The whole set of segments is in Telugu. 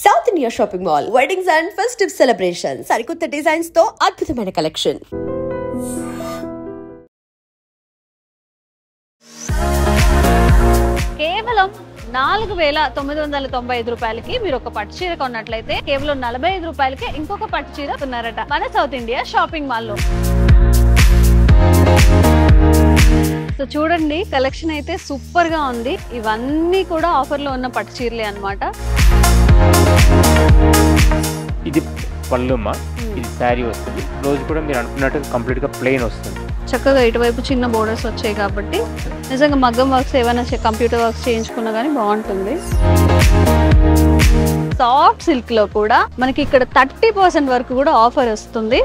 South India shopping mall weddings and festive celebrations సరికొత్త డిజైన్స్ తో అద్భుతమైన కలెక్షన్. కేవలం 4,995 రూపాయలకి మీరు ఒక పట్టు చీర కొన్నట్లయితే కేవలం 45 రూపాయలకి ఇంకొక పట్టు చీర ఉన్నారట మన సౌత్ ఇండియా షాపింగ్ మాల్ లో. సో చూడండి, కలెక్షన్ అయితే సూపర్ గా ఉంది. ఇవన్నీ కూడా ఆఫర్ లో ఉన్న పట్టు చీరలే అన్నమాట. ఇది పళ్ళుమ్మా, ఇది శారీ వస్తుంది. బ్లౌజ్ కూడా మీరు అనుకున్నట్టు కంప్లీట్ గా ప్లెయిన్ వస్తుంది. చక్కగా ఇటువైపు చిన్న బోర్డర్స్ వచ్చాయి కాబట్టి నిజంగా మగ్గం వర్క్స్ ఏమైనా కంప్యూటర్ వర్క్స్ చేయించుకున్నా కానీ బాగుంటుంది. సాఫ్ట్ సిల్క్ లో కూడా మనకి ఇక్కడ 30% వరకు కూడా ఆఫర్ వస్తుంది.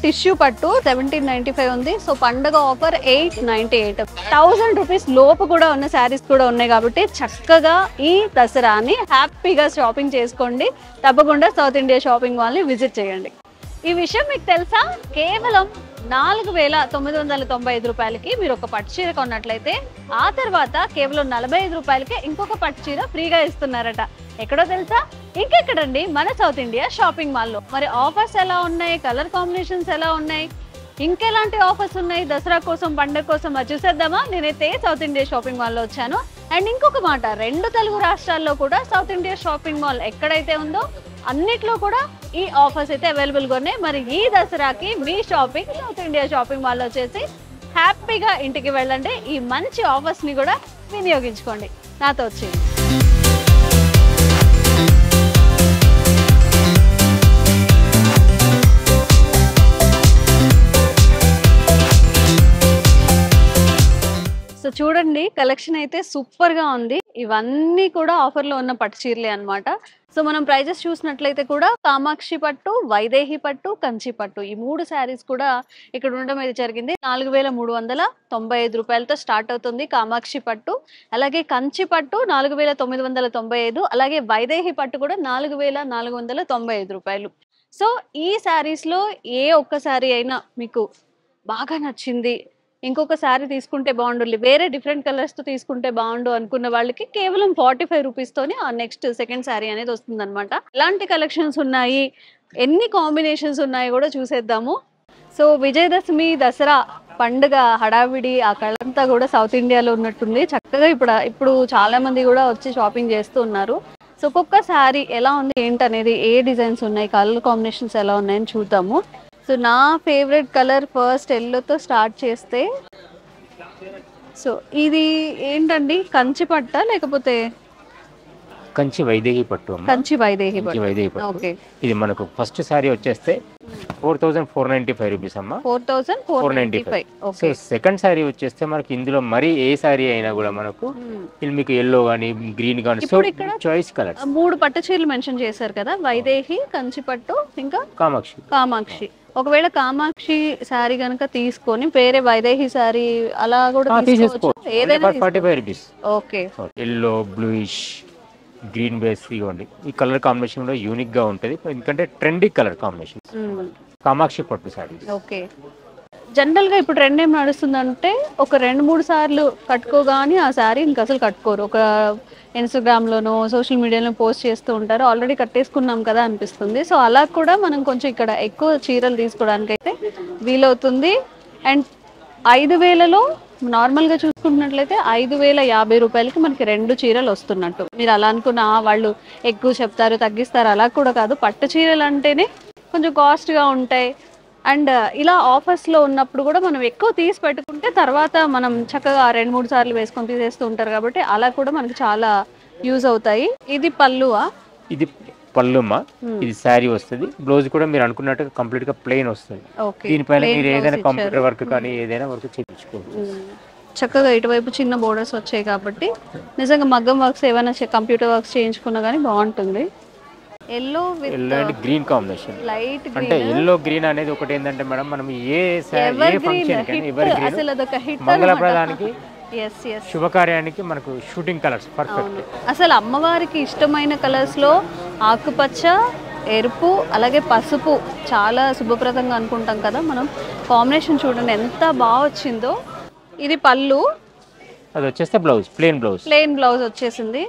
టిష్యూ పట్టు 1795 ఉంది. సో పండగ ఆఫర్ 898. 1000 రూపీస్ లోపు కూడా ఉన్న శారీస్ కూడా ఉన్నాయి కాబట్టి చక్కగా ఈ దసరాని హ్యాపీగా షాపింగ్ చేసుకోండి. తప్పకుండా సౌత్ ఇండియా షాపింగ్ మాల్ ని విజిట్ చేయండి. ఈ విషయం మీకు తెలుసా? కేవలం 4,995 రూపాయలకి మీరు ఒక పట్టు చీర కొన్నట్లయితే ఆ తర్వాత కేవలం 45 రూపాయలకి ఇంకొక పట్టు చీర ఫ్రీగా ఇస్తున్నారట. ఎక్కడో తెలుసా? ఇంకెక్కడండి, మన సౌత్ ఇండియా షాపింగ్ మాల్లో. మరి ఆఫర్స్ ఎలా ఉన్నాయి, కలర్ కాంబినేషన్స్ ఎలా ఉన్నాయి, ఇంకెలాంటి ఆఫర్స్ ఉన్నాయి దసరా కోసం, పండుగ కోసం అది చూసేద్దామా? నేనైతే సౌత్ ఇండియా షాపింగ్ మాల్లో వచ్చాను. అండ్ ఇంకొక మాట, 2 తెలుగు రాష్ట్రాల్లో కూడా సౌత్ ఇండియా షాపింగ్ మాల్ ఎక్కడైతే ఉందో అన్నిట్లో కూడా ఈ ఆఫర్స్ అయితే అవైలబుల్గా ఉన్నాయి. మరి ఈ దసరాకి మీ షాపింగ్ సౌత్ ఇండియా షాపింగ్ మాల్లో వచ్చేసి హ్యాపీగా ఇంటికి వెళ్ళండి. ఈ మంచి ఆఫర్స్ని కూడా వినియోగించుకోండి. నాతో వచ్చేది. సో చూడండి, కలెక్షన్ అయితే సూపర్ గా ఉంది. ఇవన్నీ కూడా ఆఫర్ లో ఉన్న పట్టు చీరలే అన్నమాట. సో మనం ప్రైజెస్ చూసినట్లయితే కూడా కామాక్షి పట్టు, వైదేహి పట్టు, కంచి పట్టు ఈ 3 శారీస్ కూడా ఇక్కడ ఉండడం అయితే జరిగింది. 4,395 రూపాయలతో స్టార్ట్ అవుతుంది కామాక్షి పట్టు. అలాగే కంచి పట్టు 4,995, అలాగే వైదేహి పట్టు కూడా 4,495 రూపాయలు. సో ఈ శారీస్ లో ఏ ఒక్క శారీ అయినా మీకు బాగా నచ్చింది, ఇంకొక శారీ తీసుకుంటే బాగుండు, వేరే డిఫరెంట్ కలర్స్ తో తీసుకుంటే బాగుండు అనుకున్న వాళ్ళకి కేవలం 45 రూపీస్ తోనే ఆ నెక్స్ట్ సెకండ్ శారీ అనేది వస్తుంది అనమాట. ఎలాంటి కలెక్షన్స్ ఉన్నాయి, ఎన్ని కాంబినేషన్స్ ఉన్నాయి కూడా చూసేద్దాము. సో విజయదశమి దసరా పండుగ హడావిడి ఆ కళంతా కూడా సౌత్ ఇండియాలో ఉన్నట్టుంది. చక్కగా ఇప్పుడు చాలా మంది కూడా వచ్చి షాపింగ్ చేస్తూ ఉన్నారు. సో ఒక్కొక్క శారీ ఎలా ఉంది ఏంటనేది, ఏ డిజైన్స్ ఉన్నాయి, కలర్ కాంబినేషన్స్ ఎలా ఉన్నాయని చూద్దాము. సో నా ఫేవరెట్ కలర్ ఫస్ట్ ఎల్లోతో స్టార్ట్ చేస్తే, సో ఇది ఏంటండి, కంచి పట్ట లేకపోతే కంచి వైదేహి పట్టు? కంచి వైదేహి పట్టు. ఓకే. ఇది మనకు ఫస్ట్ సారీ వచ్చేస్తే 4,495 రూపీస్ అమ్మా. 4,495. సో సెకండ్ సారీ వచ్చేస్తే మనకి ఇందులో మరి ఏ సారీ అయినా కూడా మనకు మీకు ఎల్లో గానీ గ్రీన్ గానీ, సో చాయిస్ కలర్. 3 పట్టు చీరలు మెన్షన్ చేశారు కదా, వైదేహి, కంచి పట్టు, ఇంకా కామాక్షి. ఒకవేళ కామాక్షి శారీ కనుక తీసుకొని వేరే వైదేహి శారీ అలా కూడా తీసుకోవచ్చు, ఏదైనా 45 rupees. Okay. Yellow, bluish, green base ఇవ్వండి. ఈ కలర్ కాంబినేషన్ లో యూనిక్ గా ఉంటది, ఎందుకంటే ట్రెండీ కలర్ కాంబినేషన్. కామాక్షి పట్టు శారీ. ఓకే. జనరల్ గా ఇప్పుడు ట్రెండ్ ఏం నడుస్తుందంటే ఒక 2-3 సార్లు కట్టుకోగానే ఆ శారీ ఇంకా అసలు కట్టుకోరు. ఒక ఇన్స్టాగ్రామ్ లోనో సోషల్ మీడియాలో పోస్ట్ చేస్తూ ఉంటారు, ఆల్రెడీ కట్టేసుకున్నాం కదా అనిపిస్తుంది. సో అలా కూడా మనం కొంచెం ఇక్కడ ఎక్కువ చీరలు తీసుకోవడానికి అయితే వీలవుతుంది. అండ్ 5,000లో నార్మల్గా చూసుకుంటున్నట్లయితే 5,050 రూపాయలకి మనకి 2 చీరలు వస్తున్నట్టు. మీరు అలా అనుకున్న వాళ్ళు ఎక్కువ చెప్తారు, తగ్గిస్తారు, అలా కూడా కాదు. పట్టు చీరలు అంటేనే కొంచెం కాస్ట్గా ఉంటాయి. అండ్ ఇలా ఆఫర్స్లో ఉన్నప్పుడు కూడా మనం ఎక్కువ తీసి పెట్టుకుంటే తర్వాత మనం చక్కగా 2-3 సార్లు వేసుకొని తీసేస్తూ ఉంటారు కాబట్టి అలా కూడా మనకి చాలా యూజ్ అవుతాయి. ఇది పళ్ళువా? ఇది పళ్ళుమ్మా, ఇది శారీ వస్తుంది. బ్లౌజ్ కూడా మీరు అనుకున్నట్టు కంప్లీట్ గా ప్లెయిన్ వస్తుంది. దీనిపైన మీరు ఏదైనా కంప్యూటర్ వర్క్ కానీ ఏదైనా వర్క్ చేయించుకోవచ్చు. చక్కగా ఇటువైపు చిన్న బోర్డర్స్ వచ్చాయి కాబట్టి నిజంగా మగ్గం వర్క్స్ ఏమైనా కంప్యూటర్ వర్క్స్ చేయించుకున్నా కానీ బాగుంటుంది. Yellow with green combination, light green. అంటే ఎల్లో గ్రీన్ అనేది ఒకటి ఏంటంటే మేడం, మనం ఏ ఫంక్షన్ కానీ అసలు అదొక హిట్, మంగళప్రదానికి, శుభకార్యానికి మనకు షూటింగ్ కలర్స్ పర్ఫెక్ట్. అసలు అమ్మవారికి ఇష్టమైన కలర్స్ లో ఆకుపచ్చ, ఎరుపు, అలాగే పసుపు చాలా శుభప్రదంగా అనుకుంటాం కదా మనం. కాంబినేషన్ చూడండి ఎంత బాగా వచ్చిందో. ఇది పళ్ళు, అది వచ్చేస్తే బ్లౌజ్, ప్లెయిన్ బ్లౌజ్ వచ్చేసింది.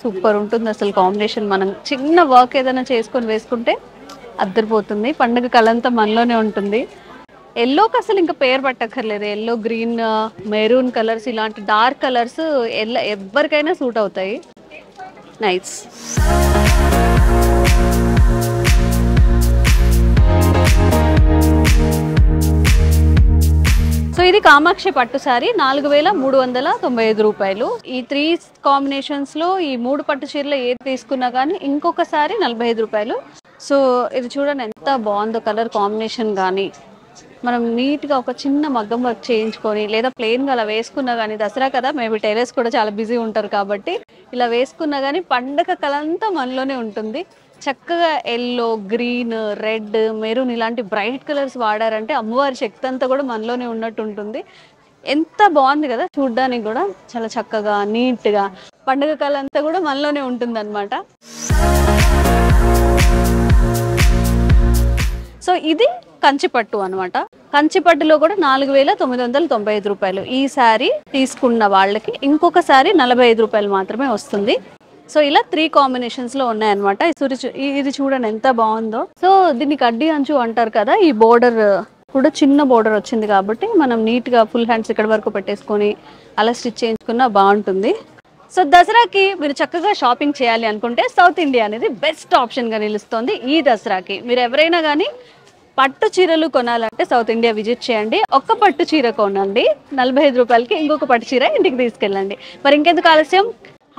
సూపర్ ఉంటుంది అసలు కాంబినేషన్. మనం చిన్న వర్క్ ఏదైనా చేసుకొని వేసుకుంటే అద్దరిపోతుంది. పండుగ కలంతా మనలోనే ఉంటుంది. ఎల్లోకి అసలు ఇంకా పేరు పట్టక్కర్లేదు. ఎల్లో, గ్రీన్, మెరూన్ కలర్స్, ఇలాంటి డార్క్ కలర్స్ ఎవరికైనా సూట్ అవుతాయి. నైస్. సో ఇది కామాక్షి పట్టు సారీ 4395 రూపాయలు. ఈ 3 కాంబినేషన్స్ లో ఈ 3 పట్టు చీరలు ఏది తీసుకున్నా కానీ ఇంకొక సారీ 45 రూపాయలు. సో ఇది చూడండి ఎంత బాగుందో కలర్ కాంబినేషన్. కానీ మనం నీట్గా ఒక చిన్న మగ్గం వర్క్ చేయించుకొని లేదా ప్లెయిన్గా అలా వేసుకున్నా కానీ, దసరా కదా మేబీ టైలర్స్ కూడా చాలా బిజీ ఉంటారు కాబట్టి ఇలా వేసుకున్నా కానీ పండగ కలంతా మనలోనే ఉంటుంది. చక్కగా ఎల్లో, గ్రీన్, రెడ్, మెరూన్ ఇలాంటి బ్రైట్ కలర్స్ వాడారంటే అమ్మవారి శక్తి అంతా కూడా మనలోనే ఉన్నట్టు ఉంటుంది. ఎంత బాగుంది కదా చూడ్డానికి కూడా. చాలా చక్కగా నీట్గా పండుగ కలంతా కూడా మనలోనే ఉంటుంది అనమాట. సో ఇది కంచిపట్టు అనమాట. కంచిపట్టులో కూడా 4995 రూపాయలు. ఈ శారీ తీసుకున్న వాళ్ళకి ఇంకొక శారీ 45 రూపాయలు మాత్రమే వస్తుంది. సో ఇలా 3 కాంబినేషన్స్ లో ఉన్నాయన్నమాట. ఇది చూడండి ఎంత బాగుందో. సో దీన్ని కడ్డీ అంచు అంటారు కదా. ఈ బోర్డర్ కూడా చిన్న బోర్డర్ వచ్చింది కాబట్టి మనం నీట్ గా ఫుల్ హ్యాండ్స్ ఇక్కడ వరకు పెట్టేసుకొని అలా స్టిచ్ చేయించుకున్నా బాగుంటుంది. సో దసరాకి మీరు చక్కగా షాపింగ్ చేయాలి అనుకుంటే సౌత్ ఇండియా అనేది బెస్ట్ ఆప్షన్ గా నిలుస్తుంది. ఈ దసరాకి మీరు ఎవరైనా కానీ పట్టు చీరలు కొనాలంటే సౌత్ ఇండియా విజిట్ చేయండి. ఒక్క పట్టు చీర కొనండి, 45 రూపాయలకి ఇంకొక పట్టు చీర ఇంటికి తీసుకెళ్ళండి. మరి ఇంకెందుకు ఆలస్యం,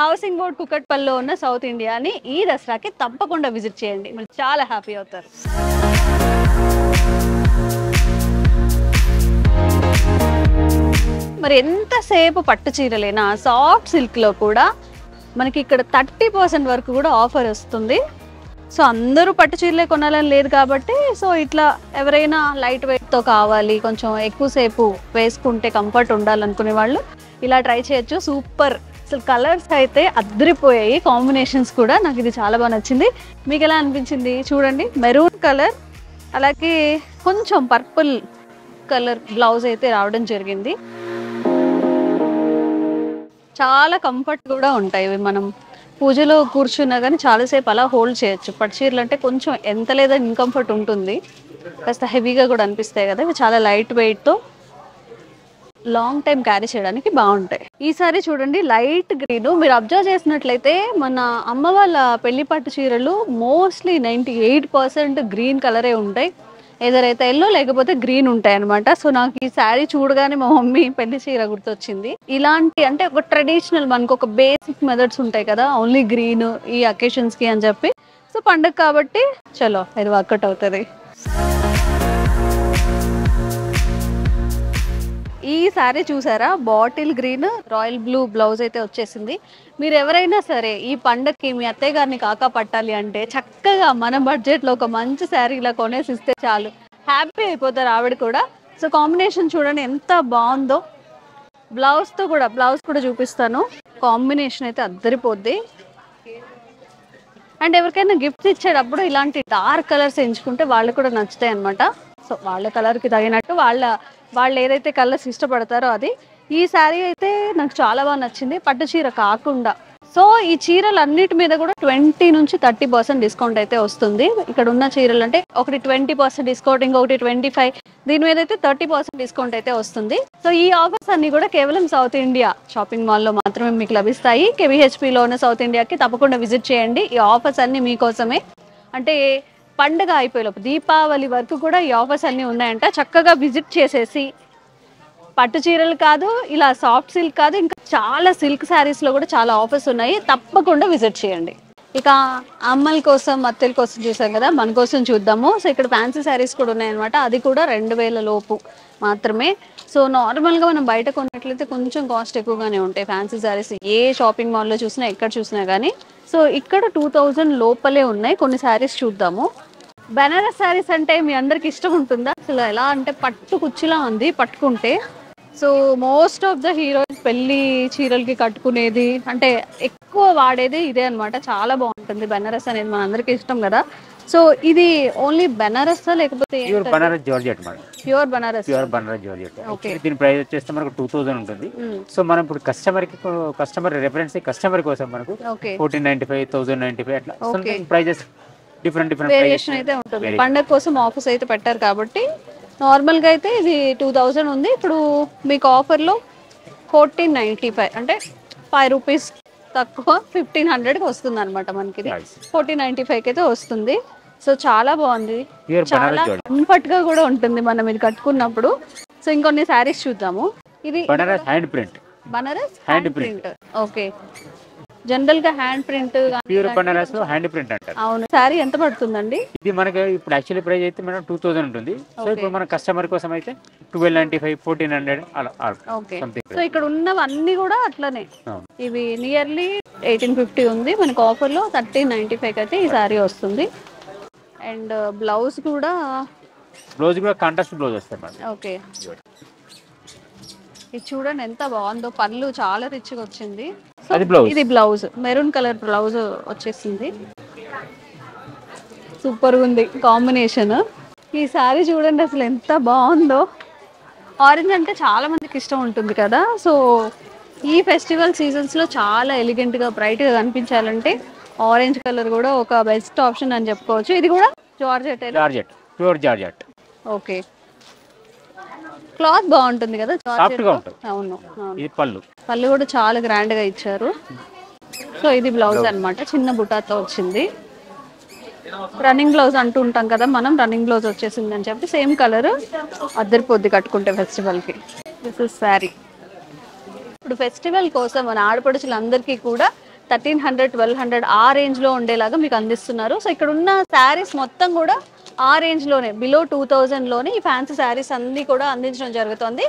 హౌసింగ్ బోర్డ్ కుకట్పల్లిలో ఉన్న సౌత్ ఇండియాని ఈ దసరాకి తప్పకుండా విజిట్ చేయండి. మీరు చాలా హ్యాపీ అవుతారు. మరి ఎంతసేపు పట్టు చీరలేనా, సాఫ్ట్ సిల్క్లో కూడా మనకి ఇక్కడ 30% వరకు కూడా ఆఫర్ వస్తుంది. సో అందరూ పట్టు చీరలే కొనాలని లేదు కాబట్టి, సో ఇట్లా ఎవరైనా లైట్ వెయిట్తో కావాలి, కొంచెం ఎక్కువసేపు వేసుకుంటే కంఫర్ట్ ఉండాలనుకునే వాళ్ళు ఇలా ట్రై చేయొచ్చు. సూపర్, అసలు కలర్స్ అయితే అద్దరిపోయాయి, కాంబినేషన్స్ కూడా. నాకు ఇది చాలా బాగా నచ్చింది. మీకు ఎలా అనిపించింది చూడండి. మెరూన్ కలర్ అలాగే కొంచెం పర్పుల్ కలర్ బ్లౌజ్ అయితే రావడం జరిగింది. చాలా కంఫర్ట్ కూడా ఉంటాయి. మనం పూజలో కూర్చున్నా కానీ చాలాసేపు అలా హోల్డ్ చేయొచ్చు. పట్టు చీరలు అంటే కొంచెం ఎంత లేదా ఇన్కంఫర్ట్ ఉంటుంది, కాస్త హెవీగా కూడా అనిపిస్తాయి కదా. ఇవి చాలా లైట్ వెయిట్తో లాంగ్ టైం క్యారీ చేయడానికి బాగుంటాయి. ఈసారి చూడండి లైట్ గ్రీన్. మీరు అబ్జర్వ్ చేసినట్లయితే మన అమ్మ వాళ్ళ పెళ్లి పట్టు చీరలు మోస్ట్లీ 98% గ్రీన్ కలరే ఉంటాయి. ఏదైతే ఎల్లో లేకపోతే గ్రీన్ ఉంటాయి అనమాట. సో నాకు ఈ శారీ చూడగానే మా మమ్మీ పెళ్లి చీర గుర్తొచ్చింది. ఇలాంటి అంటే ఒక ట్రెడిషనల్, మనకు ఒక బేసిక్ మెథడ్స్ ఉంటాయి కదా, ఓన్లీ గ్రీన్ ఈ అకేషన్స్ కి అని చెప్పి. సో పండుగ కాబట్టి చలో ఇది వర్కౌట్ అవుతుంది. ఈ శారీ చూసారా, bottle green royal blue blouse అయితే వచ్చేసింది. మీరు ఎవరైనా సరే ఈ పండగకి మీ అత్తయ్య గారిని కాకా పట్టాలి అంటే చక్కగా మన బడ్జెట్లో ఒక మంచి శారీ ఇలా కొనేసి ఇస్తే చాలు, హ్యాపీ అయిపోతారు ఆవిడ కూడా. సో కాంబినేషన్ చూడండి ఎంత బాగుందో. బ్లౌజ్ కూడా చూపిస్తాను. కాంబినేషన్ అయితే అద్దరిపోద్ది. అండ్ ఎవరికైనా గిఫ్ట్స్ ఇచ్చేటప్పుడు ఇలాంటి డార్క్ కలర్స్ ఎంచుకుంటే వాళ్ళు కూడా నచ్చుతాయి అనమాట. సో వాళ్ళ కలర్కి తగినట్టు వాళ్ళు ఏదైతే కలర్స్ ఇష్టపడతారో అది. ఈ శారీ అయితే నాకు చాలా బాగా నచ్చింది, పట్టు చీర కాకుండా. సో ఈ చీరలు అన్నిటి మీద కూడా 20 నుంచి 30% డిస్కౌంట్ అయితే వస్తుంది. ఇక్కడ ఉన్న చీరలు అంటే ఒకటి 20% డిస్కౌంట్, ఇంకొకటి 25, దీని మీద అయితే 30% డిస్కౌంట్ అయితే వస్తుంది. సో ఈ ఆఫర్స్ అన్ని కూడా కేవలం సౌత్ ఇండియా షాపింగ్ మాల్లో మాత్రమే మీకు లభిస్తాయి. కేవీహెచ్పీలో ఉన్న సౌత్ ఇండియాకి తప్పకుండా విజిట్ చేయండి. ఈ ఆఫర్స్ అన్ని మీకోసమే. అంటే పండుగ అయిపోయేలోపు దీపావళి వరకు కూడా ఈ ఆఫర్స్ అన్నీ ఉన్నాయంట. చక్కగా విజిట్ చేసేసి పట్టు చీరలు కాదు, ఇలా సాఫ్ట్ సిల్క్ కాదు, ఇంకా చాలా సిల్క్ శారీస్లో కూడా చాలా ఆఫర్స్ ఉన్నాయి. తప్పకుండా విజిట్ చేయండి. ఇక అమ్మల కోసం అత్తల కోసం చూసాం కదా, మన కోసం చూద్దాము. సో ఇక్కడ ఫ్యాన్సీ శారీస్ కూడా ఉన్నాయన్నమాట. అది కూడా 2000 లోపు మాత్రమే. సో నార్మల్గా మనం బయట కొన్నట్లయితే కొంచెం కాస్ట్ ఎక్కువగానే ఉంటాయి ఫ్యాన్సీ శారీస్, ఏ షాపింగ్ మాల్లో చూసినా ఎక్కడ చూసినా కానీ. సో ఇక్కడ 2000 లోపలే ఉన్నాయి. కొన్ని శారీస్ చూద్దాము. బెనారస్ శారీస్ అంటే మీ అందరికి ఇష్టం ఉంటుందా? అసలు ఎలా అంటే పట్టు కుచ్చిలా ఉంది పట్టుకుంటే. So most of the heroines పెళ్లి చీరలకి కట్టుకునేది అంటే ఎక్కువ వాడేది ఇదే అనమాట. చాలా బాగుంటుంది బెనారస్ అనేది, మన అందరికీ ఇష్టం కదా. సో ఇది ఓన్లీ బెనారస్ లేకపోతే pure Banaras georgette madam, pure Benares? Pure Banaras georgette. Okay. దీని ప్రైస్ వచ్చేస్తే మనకు 2000 ఉంటుంది. సో మనం ఇప్పుడు కస్టమర్ రెఫరెన్స్ కస్టమర్ కోసం మనకు 1495, 1095 అట్లా ప్రైజెస్ డిఫరెంట్ వేరియేషన్ అయితే ఉంటుంది. పండగ కోసం ఆఫర్స్ అయితే పెట్టారు కాబట్టి నార్మల్ గా అయితే ఇది 2000 ఉంది. ఇప్పుడు మీకు ఆఫర్ లో 1495 అంటే 5 రూపీస్ తక్కువ 1500కి వస్తుంది అనమాట. మనకి 1495 అయితే వస్తుంది. సో చాలా బాగుంది, చాలా కంఫర్ట్ గా కూడా ఉంటుంది మనం ఇది కట్టుకున్నప్పుడు. సో ఇంకొన్ని శారీస్ చూద్దాము. ఇది Banaras hand print. Banaras hand print. Okay, general గా హ్యాండ్ ప్రింట్ ప్యూర్ బనారస్ లో హ్యాండ్ ప్రింట్ అంటారు. అవును. శారీ ఎంత పడుతుందండి? ఇది మనకి ఇప్పుడు యాక్చువల్లీ ప్రైస్ అయితే మనం 2000 ఉంటుంది. సో ఇప్పుడు మన కస్టమర్ కోసం అయితే 1295, 1400 అలా. ఓకే. సో ఇక్కడ ఉన్నవన్నీ కూడా అట్లనే. ఇవి నియర్లీ 1850 ఉంది. మనకు ఆఫర్ లో 1395 అయితే ఈ శారీ వస్తుంది. అండ్ బ్లౌజ్ కూడా కాంట్రాస్ట్ బ్లౌజ్ వస్తుంది మేడం. ఓకే, ఇది చూడండి ఎంత బాగుందో. పళ్ళు చాలా రిచ్గా వచ్చింది. ఇది బ్లౌజ్ మెరూన్ కలర్ బ్లౌజ్ వచ్చేసింది. సూపర్ ఉంది కాంబినేషన్. ఈ సారీ చూడండి అసలు ఎంత బాగుందో. ఆరెంజ్ అంటే చాలా మందికి ఇష్టం ఉంటుంది కదా. సో ఈ ఫెస్టివల్ సీజన్స్ లో చాలా ఎలిగెంట్ గా బ్రైట్ గా కనిపించాలంటే ఆరెంజ్ కలర్ కూడా ఒక బెస్ట్ ఆప్షన్ అని చెప్పుకోవచ్చు. ఇది కూడా georgette, pure georgette. Okay, cloth బాగుంటుంది కదా, సాఫ్ట్ గా ఉంటుంది. అవును. ఇది పళ్ళు కూడా చాలా గ్రాండ్ గా ఇచ్చారు. సో ఇది బ్లౌజ్ అన్నమాట, చిన్న బుటాతో వచ్చింది. రన్నింగ్ బ్లౌజ్ అంటూ ఉంటాం కదా మనం, రన్నింగ్ బ్లౌజ్ వచ్చేసింది అని చెప్పి సేమ్ కలర్ అద్దరిపోద్ది కట్టుకుంటే ఫెస్టివల్ కి. This is sari. ఇప్పుడు ఫెస్టివల్ కోసం మన ఆడపడుచులందరికీ కూడా 1300, 1200 ఆ రేంజ్ లో ఉండేలాగా మీకు అందిస్తున్నారు. సో ఇక్కడ ఉన్న శారీస్ మొత్తం కూడా ఆ రేంజ్ లోనే, బిలో 2000 లోనే ఈ ఫ్యాన్సీ శారీస్ అన్ని కూడా అందించడం జరుగుతుంది.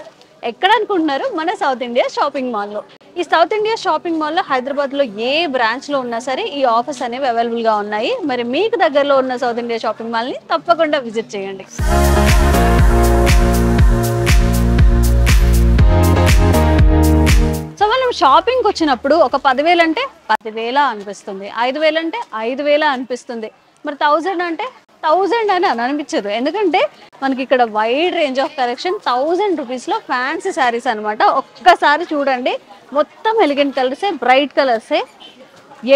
ఎక్కడ అనుకుంటున్నారు? మన సౌత్ ఇండియా షాపింగ్ మాల్ లో. ఈ సౌత్ ఇండియా షాపింగ్ మాల్ లో హైదరాబాద్ లో ఏ బ్రాంచ్ లో ఉన్నా సరే ఈ ఆఫర్స్ అనేవి అవైలబుల్ గా ఉన్నాయి. మరి మీకు దగ్గరలో ఉన్న సౌత్ ఇండియా షాపింగ్ మాల్ ని తప్పకుండా విజిట్ చేయండి. సో మనం షాపింగ్కి వచ్చినప్పుడు ఒక 10,000 అంటే 10,000 అనిపిస్తుంది, 5,000 అంటే 5,000 అనిపిస్తుంది. మరి 1000 అంటే 1000 అని అనిపించదు. ఎందుకంటే మనకి ఇక్కడ వైడ్ రేంజ్ ఆఫ్ కలెక్షన్ 1000 రూపీస్లో ఫ్యాన్సీ శారీస్ అనమాట. ఒక్కసారి చూడండి, మొత్తం ఎలిగెంట్ కలర్సే, బ్రైట్ కలర్సే,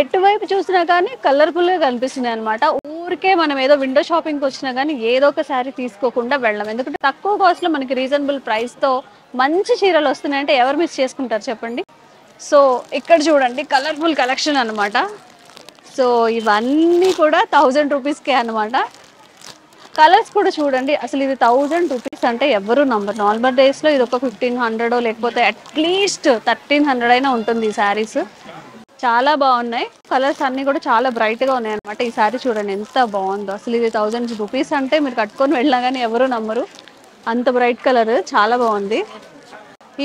ఎటువైపు చూసినా కానీ కలర్ఫుల్గా కనిపిస్తున్నాయి అనమాట. ఊరికే మనం ఏదో విండో షాపింగ్కి వచ్చినా కానీ ఏదో ఒక శారీ తీసుకోకుండా వెళ్ళాం. ఎందుకంటే తక్కువ కాస్ట్లో మనకి రీజనబుల్ ప్రైస్తో మంచి చీరలు వస్తున్నాయంటే ఎవరు మిస్ చేసుకుంటారు చెప్పండి. సో ఇక్కడ చూడండి కలర్ఫుల్ కలెక్షన్ అనమాట. సో ఇవన్నీ కూడా 1000 రూపీస్కే అనమాట. కలర్స్ కూడా చూడండి, అసలు ఇది 1000 రూపీస్ అంటే ఎవరు నంబర్. నార్మల్ డేస్లో ఇది ఒక 1500 లేకపోతే అట్లీస్ట్ 1300 అయినా ఉంటుంది ఈ శారీస్. చాలా బాగున్నాయి. కలర్స్ అన్నీ కూడా చాలా బ్రైట్గా ఉన్నాయి అనమాట. ఈ శారీ చూడండి ఎంత బాగుందో. అసలు ఇది 1000 రూపీస్ అంటే మీరు కట్టుకొని వెళ్ళినా కానీ ఎవరు నమ్మరు, అంత బ్రైట్ కలర్, చాలా బాగుంది.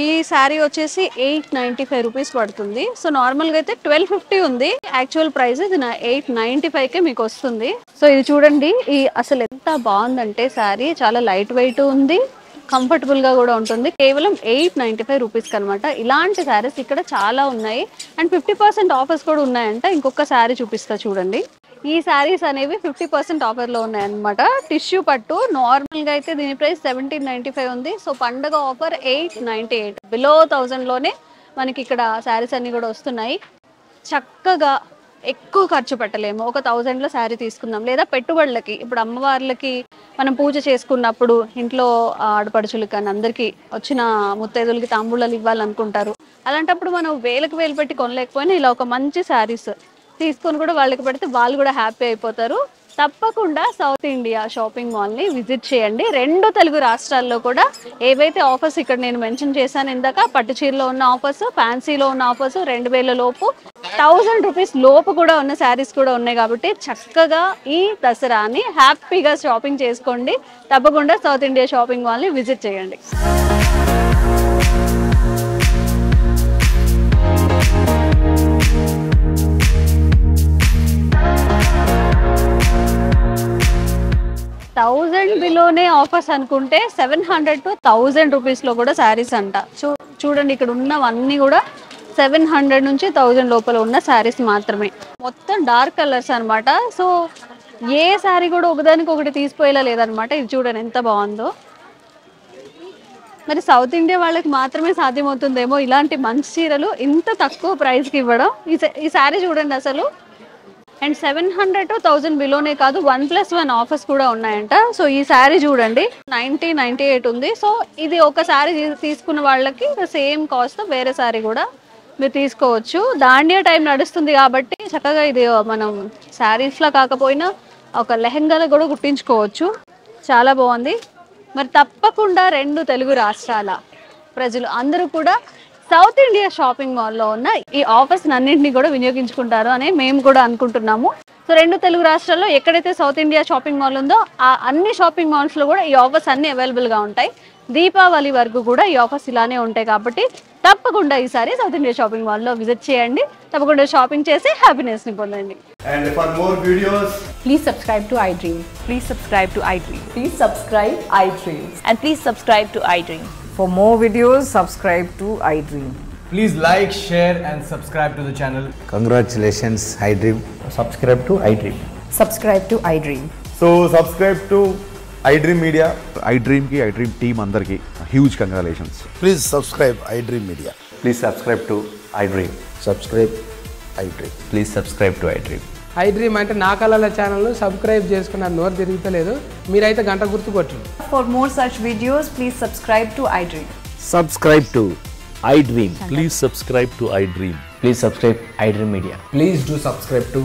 ఈ శారీ వచ్చేసి 895 రూపీస్ పడుతుంది. సో నార్మల్గా అయితే 1250 ఉంది, యాక్చువల్ ప్రైస్ ఇది 895కే మీకు వస్తుంది. సో ఇది చూడండి, ఈ అసలు ఎంత బాగుందంటే శారీ చాలా లైట్ వెయిట్ ఉంది, కంఫర్టబుల్గా కూడా ఉంటుంది. కేవలం 895 రూపీస్కి అనమాట. ఇలాంటి శారీస్ ఇక్కడ చాలా ఉన్నాయి. అండ్ 50% ఆఫర్స్ కూడా ఉన్నాయంట. ఇంకొక శారీ చూపిస్తా చూడండి. ఈ శారీస్ అనేవి 50% ఆఫర్లో ఉన్నాయన్నమాట. టిష్యూ పట్టు, నార్మల్గా అయితే దీని ప్రైస్ 1795 ఉంది. సో పండగ ఆఫర్ 898, బిలో 1000లోనే మనకి ఇక్కడ శారీస్ అన్నీ కూడా వస్తున్నాయి. చక్కగా ఎక్కువ ఖర్చు పెట్టలేము, ఒక 1000లో శారీ తీసుకుందాం. లేదా పెట్టుబడులకి, ఇప్పుడు అమ్మవార్లకి మనం పూజ చేసుకున్నప్పుడు ఇంట్లో ఆడపడుచులకి కానీ అందరికీ వచ్చిన ముత్తైదులకి తాంబూలాలు ఇవ్వాలనుకుంటారు. అలాంటప్పుడు మనం వేలకు వేలు పెట్టి కొనలేకపోయినా ఇలా ఒక మంచి శారీస్ తీసుకొని కూడా వాళ్ళకి పెడితే వాళ్ళు కూడా హ్యాపీ అయిపోతారు. తప్పకుండా సౌత్ ఇండియా షాపింగ్ మాల్ని విజిట్ చేయండి. 2 తెలుగు రాష్ట్రాల్లో కూడా ఏవైతే ఆఫర్స్ ఇక్కడ నేను మెన్షన్ చేశాను ఇందాక, పట్టు చీరలో ఉన్న ఆఫర్స్, ఫ్యాన్సీలో ఉన్న ఆఫర్స్, 2000 లోపు, 1000 రూపీస్ లోపు కూడా ఉన్న శారీస్ కూడా ఉన్నాయి. కాబట్టి చక్కగా ఈ దసరాని హ్యాపీగా షాపింగ్ చేసుకోండి. తప్పకుండా సౌత్ ఇండియా షాపింగ్ మాల్ని విజిట్ చేయండి. $1000 బిలోనే ఆఫర్స్ అనుకుంటే 700 to 1000 రూపీస్లో కూడా శారీస్ అంట. చూడండి ఇక్కడ ఉన్నవన్నీ కూడా 700 నుంచి 1000 లోపల ఉన్న శారీస్ మాత్రమే. మొత్తం డార్క్ కలర్స్ అనమాట. సో ఏ శారీ కూడా ఒకదానికి ఒకటి తీసిపోయేలా లేదనమాట. ఇది చూడండి ఎంత బాగుందో. మరి సౌత్ ఇండియా వాళ్ళకి మాత్రమే సాధ్యమవుతుందేమో ఇలాంటి మంచి చీరలు ఇంత తక్కువ ప్రైస్కి ఇవ్వడం. ఈ శారీ చూడండి అసలు. అండ్ 700 to 1000 బిలోనే కాదు 1+1 ఆఫర్స్ కూడా ఉన్నాయంట. సో ఈ శారీ చూడండి 90-98 ఉంది. సో ఇది ఒక శారీ తీసుకున్న వాళ్ళకి సేమ్ కాస్ట్ వేరే శారీ కూడా మీరు తీసుకోవచ్చు. దాండియా టైం నడుస్తుంది కాబట్టి చక్కగా ఇది మనం శారీస్లో కాకపోయినా ఒక లెహంగాలో కూడా కుట్టించుకోవచ్చు. చాలా బాగుంది. మరి తప్పకుండా 2 తెలుగు రాష్ట్రాల ప్రజలు అందరూ కూడా సౌత్ ఇండియా షాపింగ్ మాల్లో ఉన్న ఈ ఆఫర్స్ అన్నింటినీ కూడా వినియోగించుకుంటారు అని మేము కూడా అనుకుంటున్నాము. సో 2 తెలుగు రాష్ట్రాల్లో ఎక్కడైతే సౌత్ ఇండియా షాపింగ్ మాల్ ఉందో ఆ అన్ని షాపింగ్ మాల్స్లో కూడా ఈ ఆఫర్స్ అన్ని అవైలబుల్గా ఉంటాయి. దీపావళి వరకు కూడా ఈ ఆఫర్స్ ఇలానే ఉంటాయి కాబట్టి తప్పకుండా ఈసారి సౌత్ ఇండియా షాపింగ్ మాల్లో విజిట్ చేయండి. తప్పకుండా షాపింగ్ చేసి హ్యాపీనెస్ని పొందండి. And for more videos, please subscribe to iDream. Please subscribe to iDream. Please subscribe iDream. And please subscribe to iDream. For more videos, subscribe to iDream. please like, share and subscribe to the channel. Congratulations, iDream. Subscribe to iDream. Subscribe to iDream. So subscribe to iDream Media. iDream ki iDream team andarki huge congratulations. Please subscribe iDream Media. Please subscribe to iDream. Subscribe iDream. Please subscribe to iDream. iDream అంటే నా కళల ఛానల్ సబ్స్క్రైబ్ చేసుకున్నారు. నోరు తిరుగుతలేదు, మీరైతే గంట గుర్తు కొట్టండి. For more such videos, please subscribe to iDream. Subscribe to iDream. Please subscribe to iDream. Please subscribe iDream Media. Please do subscribe to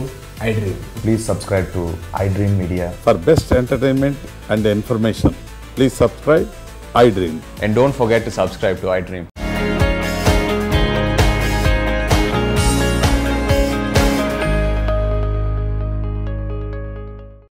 iDream. Please subscribe to iDream Media. For best entertainment and information, please subscribe iDream. And don't forget to subscribe to iDream.